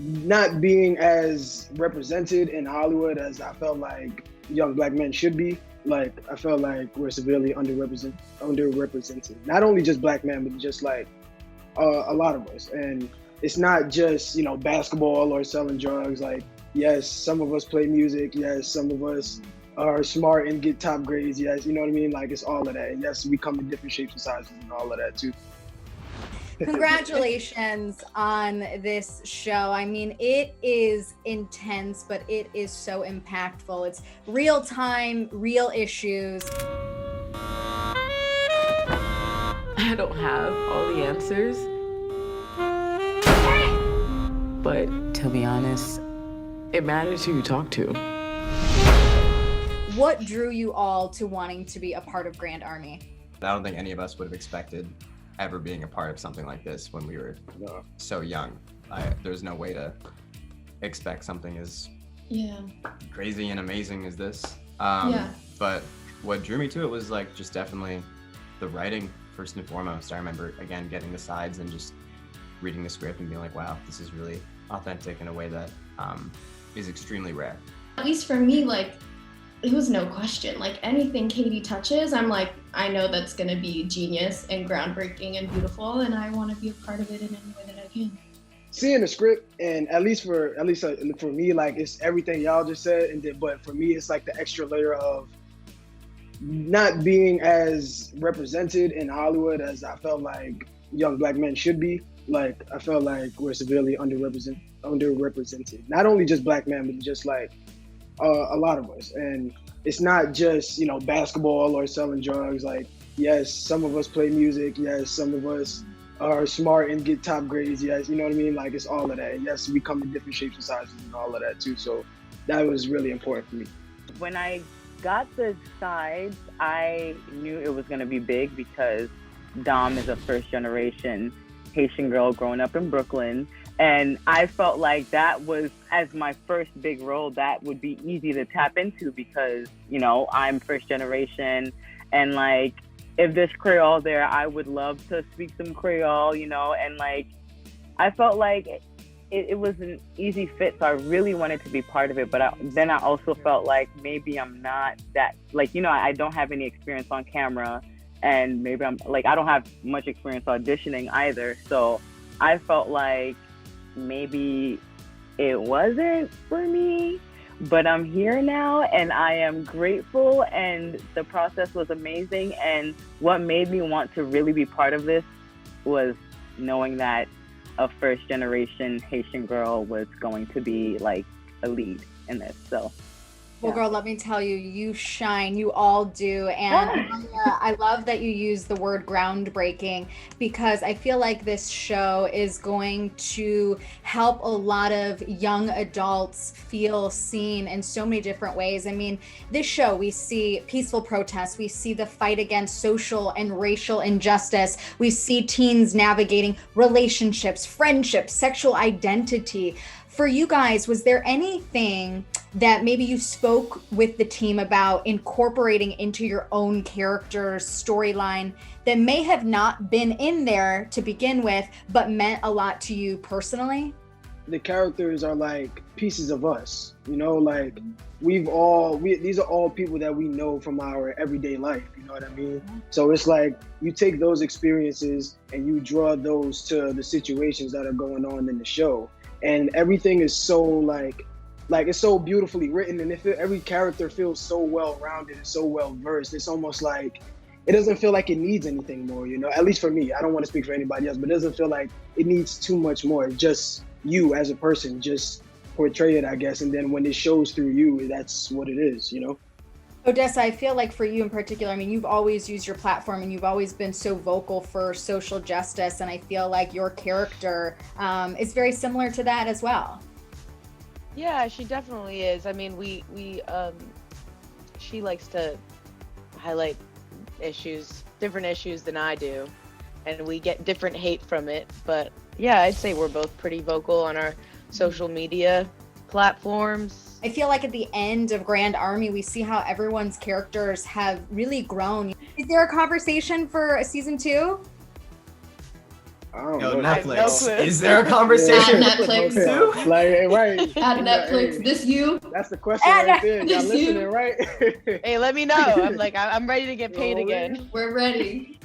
not being as represented in Hollywood as I felt like young black men should be. Like I felt like we're severely underrepresented. Not only just black men, but just like a lot of us. And it's not just basketball or selling drugs. Like yes, some of us play music. Yes, some of us are smart and get top grades. Yes, you know what I mean. Like it's all of that. And yes, we come in different shapes and sizes and all of that too. Congratulations on this show. I mean, it is intense, but it is so impactful. It's real time, real issues. I don't have all the answers. But to be honest, it matters who you talk to. What drew you all to wanting to be a part of Grand Army? I don't think any of us would have expected ever being a part of something like this when we were so young. There's no way to expect something as crazy and amazing as this. But what drew me to it was like just definitely the writing first and foremost. I remember again getting the sides and just reading the script and being like, wow, this is really authentic in a way that is extremely rare. At least for me, like, it was no question. Like anything Katie touches, I'm like, I know that's gonna be genius and groundbreaking and beautiful, and I want to be a part of it in any way that I can. Seeing the script, and at least for me, like it's everything y'all just said, but for me, it's like the extra layer of not being as represented in Hollywood as I felt like young black men should be. Like I felt like we're severely underrepresented. Not only just black men, but just like a lot of us. And it's not just basketball or selling drugs. Like yes, some of us play music. Yes, some of us are smart and get top grades. Yes, you know what I mean. Like it's all of that. And yes, we come in different shapes and sizes and all of that too. So that was really important for me. When I got the sides, I knew it was going to be big because Dom is a first generation Haitian girl growing up in Brooklyn. And I felt like that was, as my first big role, that would be easy to tap into because, I'm first generation. And like, if there's Creole there, I would love to speak some Creole, and like, I felt like it was an easy fit. So I really wanted to be part of it. But then I also felt like maybe I'm not that, like, I don't have any experience on camera. And maybe I'm like, I don't have much experience auditioning either. So I felt like maybe it wasn't for me, but I'm here now and I am grateful, and the process was amazing. And what made me want to really be part of this was knowing that a first generation Haitian girl was going to be like a lead in this. So well, girl, let me tell you, you shine, you all do. And I love that you use the word groundbreaking, because I feel like this show is going to help a lot of young adults feel seen in so many different ways. I mean, this show, we see peaceful protests, we see the fight against social and racial injustice, we see teens navigating relationships, friendships, sexual identity. For you guys, was there anything that maybe you spoke with the team about incorporating into your own character's storyline that may have not been in there to begin with, but meant a lot to you personally? The characters are like pieces of us, like these are all people that we know from our everyday life, you know what I mean? So it's like you take those experiences and you draw those to the situations that are going on in the show. And everything is so like it's so beautifully written, and every character feels so well rounded and so well versed. It's almost like it doesn't feel like it needs anything more, at least for me. I don't want to speak for anybody else, but it doesn't feel like it needs too much more. It's just you as a person, just portray it, I guess. And then when it shows through you, that's what it is, Odessa, I feel like for you in particular, I mean, you've always used your platform and you've always been so vocal for social justice. And I feel like your character is very similar to that as well. Yeah, she definitely is. I mean, she likes to highlight different issues than I do. And we get different hate from it. But yeah, I'd say we're both pretty vocal on our social media platforms. I feel like at the end of Grand Army, we see how everyone's characters have really grown. Is there a conversation for season 2? I don't Yo, know. Netflix. No clue. Is there a conversation? At Netflix. Okay. Like, right. At Netflix, this you? That's the question right there. Y'all This you. listening, right? Hey, let me know. I'm ready to get paid again. We're ready.